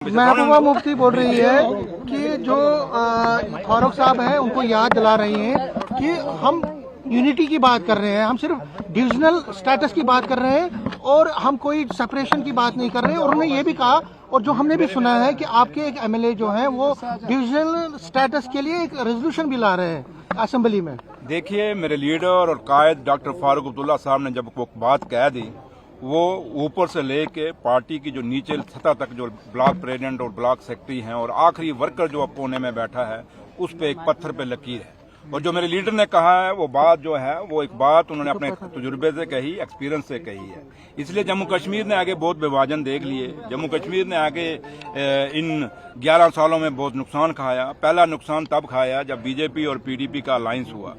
महबूबा मुफ्ती बोल रही है कि जो फारूक साहब हैं उनको याद दिला रही हैं कि हम यूनिटी की बात कर रहे हैं, हम सिर्फ डिविजनल स्टेटस की बात कर रहे हैं और हम कोई सेपरेशन की बात नहीं कर रहे हैं। और उन्होंने ये भी कहा और जो हमने भी सुना है कि आपके एक एमएलए जो हैं वो डिविजनल स्टेटस के लिए एक रेजोल्यूशन भी ला रहे हैं असेंबली में। देखिए, मेरे लीडर और कायद डॉक्टर फारूक अब्दुल्ला साहब ने जब वो बात कह दी, वो ऊपर से लेके पार्टी की जो नीचे सतह तक जो ब्लॉक प्रेसिडेंट और ब्लॉक सेक्रेटरी हैं और आखिरी वर्कर जो कोने में बैठा है, उस पे एक पत्थर पे लकीर है। और जो मेरे लीडर ने कहा है वो बात जो है वो एक बात उन्होंने अपने तजुर्बे से कही, एक्सपीरियंस से कही है। इसलिए जम्मू कश्मीर ने आगे बहुत विभाजन देख लिए, जम्मू कश्मीर ने आगे इन 11 सालों में बहुत नुकसान खाया। पहला नुकसान तब खाया जब बीजेपी और पीडीपी का अलायंस हुआ,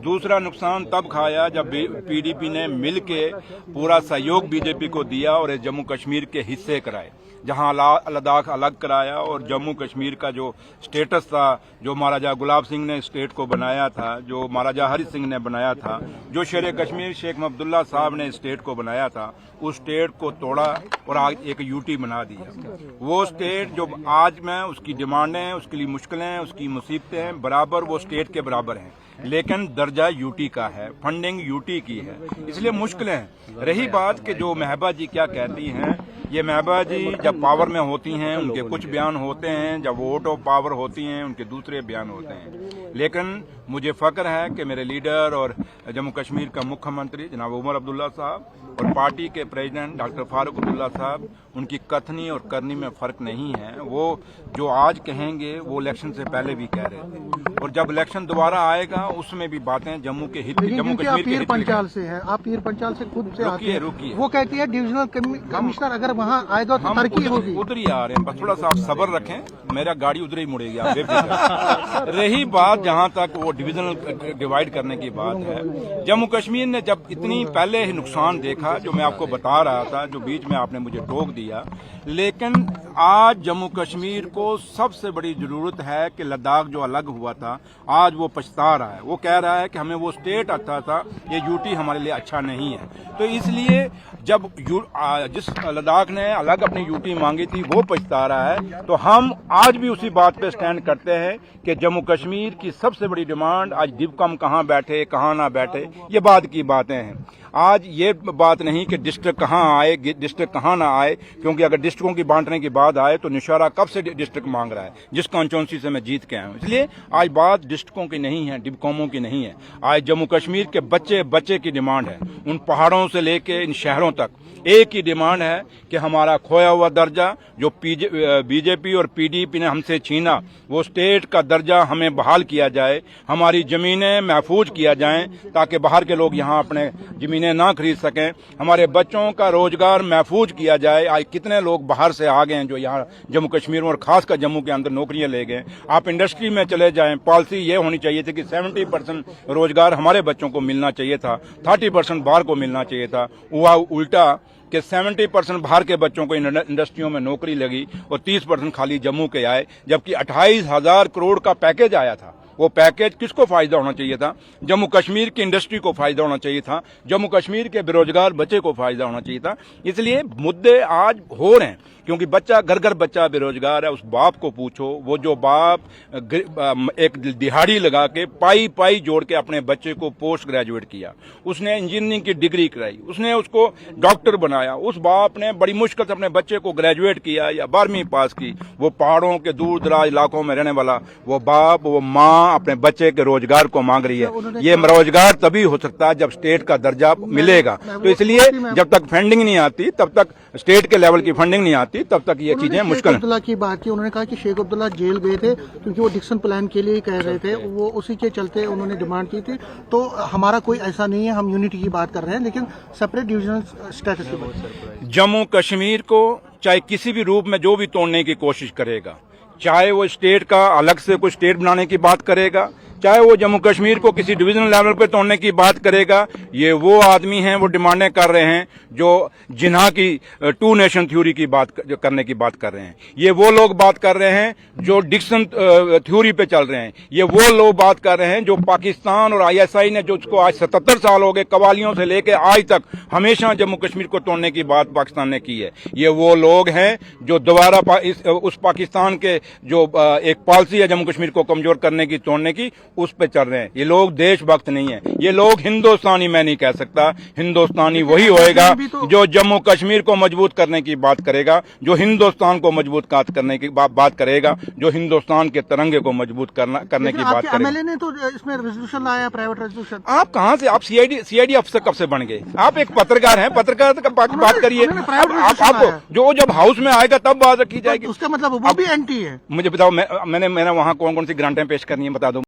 दूसरा नुकसान तब खाया जब पीडीपी ने मिल के पूरा सहयोग बीजेपी को दिया और जम्मू कश्मीर के हिस्से कराए, जहां लद्दाख अलग कराया और जम्मू कश्मीर का जो स्टेटस था, जो महाराजा गुलाब सिंह ने स्टेट को बनाया था, जो महाराजा हरि सिंह ने बनाया था, जो शेर कश्मीर शेख अब्दुल्ला साहब ने स्टेट को बनाया था, उस स्टेट को तोड़ा और आज एक यूटी बना दिया। वो स्टेट जो आज में उसकी डिमांडें, उसके लिए मुश्किलें, उसकी मुसीबतें बराबर वो स्टेट के बराबर हैं, लेकिन दर्जा यूटी का है, फंडिंग यूटी की है, इसलिए मुश्किलें हैं। रही बात कि जो महबा जी क्या कहती हैं, ये महबा जी जब पावर में होती हैं उनके कुछ बयान होते हैं, जब वोट ऑफ पावर होती हैं उनके दूसरे बयान होते हैं। लेकिन मुझे फख्र है कि मेरे लीडर और जम्मू कश्मीर का मुख्यमंत्री जनाब उमर अब्दुल्ला साहब और पार्टी के प्रेसिडेंट डॉक्टर फारूक अब्दुल्ला साहब, उनकी कथनी और करनी में फर्क नहीं है। वो जो आज कहेंगे वो इलेक्शन से पहले भी कह रहे थे, और जब इलेक्शन दोबारा आएगा उसमें भी बातें जम्मू के हित, जम्मू कश्मीर के हित पंचाल से हैं, आप पीर पंचाल से खुद से आते हैं। रुकिए, वो कहती है डिविजनल कमिश्नर अगर वहाँ आएगा तो तरक्की होगी। उधर ही आ रहे हैं, बस थोड़ा सा आप सब्र रखें, मेरा गाड़ी उधर ही मुड़ेगी, आप बेफिक्र। रही बात जहां तक वो डिविजनल डिवाइड करने की बात है, जम्मू कश्मीर ने जब इतनी पहले ही नुकसान देखा जो मैं आपको बता रहा था, जो बीच में आपने मुझे टोक दिया, लेकिन आज जम्मू कश्मीर को सबसे बड़ी जरूरत है कि लद्दाख जो अलग हुआ था आज वो पछता रहा है। वो कह रहा है कि हमें वो स्टेट अच्छा था, ये यूटी हमारे लिए अच्छा नहीं है। तो इसलिए जब जिस लद्दाख ने अलग अपनी यूटी मांगी थी वो पछता रहा है, तो हम आज भी उसी बात पे स्टैंड करते हैं कि जम्मू कश्मीर की सबसे बड़ी डिमांड आज डिवकम कहाँ बैठे कहाँ ना बैठे, ये बाद की बातें हैं। आज ये बात नहीं कि डिस्ट्रिक्ट कहाँ आए, डिस्ट्रिक्ट कहाँ ना आए, क्योंकि अगर डिस्ट्रिक्टों की बांटने की बात आए तो निशारा कब से डिस्ट्रिक्ट मांग रहा है, जिस कॉन्स्टिट्यूंसी से मैं जीत के आया हूँ। इसलिए आज बात डिस्ट्रिक्टों की नहीं है, डिवकॉमों की नहीं है। आज जम्मू कश्मीर के बच्चे बच्चे की डिमांड है, उन पहाड़ों से लेके इन शहरों तक एक ही डिमांड है कि हमारा खोया हुआ दर्जा जो बीजेपी और पीडीपी ने हमसे छीना, वो स्टेट का दर्जा हमें बहाल किया जाए, हमारी जमीनें महफूज किया जाएं ताकि बाहर के लोग यहाँ अपने जमीनें ना खरीद सकें, हमारे बच्चों का रोजगार महफूज किया जाए। आज कितने लोग बाहर से आ गए हैं जो यहाँ जम्मू कश्मीर में और खासकर जम्मू के अंदर नौकरियां ले गए। आप इंडस्ट्री में चले जाएं, पॉलिसी ये होनी चाहिए थी कि 70% रोजगार हमारे बच्चों को मिलना चाहिए था, 30% बाहर को मिलना चाहिए था। हुआ उल्टा कि 70% बाहर के बच्चों को इंडस्ट्रियों में नौकरी लगी और 30% खाली जम्मू के आए, जबकि 28,000 करोड़ का पैकेज आया था। वो पैकेज किसको फायदा होना चाहिए था? जम्मू कश्मीर की इंडस्ट्री को फायदा होना चाहिए था, जम्मू कश्मीर के बेरोजगार बच्चे को फायदा होना चाहिए था। इसलिए मुद्दे आज हो रहे हैं, क्योंकि बच्चा घर घर बच्चा बेरोजगार है। उस बाप को पूछो, वो जो बाप एक दिहाड़ी लगा के पाई पाई जोड़ के अपने बच्चे को पोस्ट ग्रेजुएट किया, उसने इंजीनियरिंग की डिग्री कराई, उसने उसको डॉक्टर बनाया, उस बाप ने बड़ी मुश्किल से अपने बच्चे को ग्रेजुएट किया या 12वीं पास की, वो पहाड़ों के दूर दराज इलाकों में रहने वाला वो बाप, वो माँ अपने बच्चे के रोजगार को मांग रही है। ये रोजगार तभी हो सकता है जब स्टेट का दर्जा मिलेगा। तो इसलिए जब तक फंडिंग नहीं आती, तब तक स्टेट के लेवल की फंडिंग नहीं आती, तब तक ये चीजें मुश्किल है। अब्दुल्ला की बात की, उन्होंने कहा कि शेख अब्दुल्ला जेल गए थे क्योंकि वो डिक्सन प्लान के लिए कह रहे थे, वो उसी के चलते उन्होंने डिमांड की थी। तो हमारा कोई ऐसा नहीं है, हम यूनिटी की बात कर रहे हैं, लेकिन सेपरेट डिविजनल स्टेटस की बात। जम्मू कश्मीर को चाहे किसी भी रूप में जो भी तोड़ने की कोशिश करेगा, चाहे वो स्टेट का अलग से कोई स्टेट बनाने की बात करेगा, चाहे वो जम्मू कश्मीर को किसी डिविजनल लेवल पे तोड़ने की बात करेगा, ये वो आदमी हैं, वो डिमांडें कर रहे हैं जो जिन्हा की 2 नेशन थ्योरी की बात करने की बात कर रहे हैं। ये वो लोग बात कर रहे हैं जो डिक्सन थ्योरी पे चल रहे हैं। ये वो लोग बात कर रहे हैं जो पाकिस्तान और ISI ने जो उसको आज 77 साल हो गए कवालियों से लेके आज तक हमेशा जम्मू कश्मीर को तोड़ने की बात पाकिस्तान ने की है। ये वो लोग हैं जो दोबारा उस पाकिस्तान के जो एक पॉलिसी है जम्मू कश्मीर को कमजोर करने की, तोड़ने की, उस पे चल रहे हैं। ये लोग देशभक्त नहीं है, ये लोग हिंदुस्तानी, मैं नहीं कह सकता, हिंदुस्तानी वही होएगा जो जम्मू कश्मीर को मजबूत करने की बात करेगा, जो हिंदुस्तान को मजबूत करने की बात करेगा, जो हिंदुस्तान के तिरंगे को मजबूत करने की बात करेगा। MLA ने तो इसमें रेजोल्यूशन लाया, प्राइवेट रेजोल्यूशन। आप कहां से, आप सीआईडी अफसर कब से बन गए? आप एक पत्रकार हैं, पत्रकार का बात करिए। आपको जो जब हाउस में आएगा तब बात रखी जाएगी। उसका मतलब वो भी एंटी है। मुझे बताओ, मैंने वहां कौन कौन सी ग्रांटें पेश करनी है, बता दो।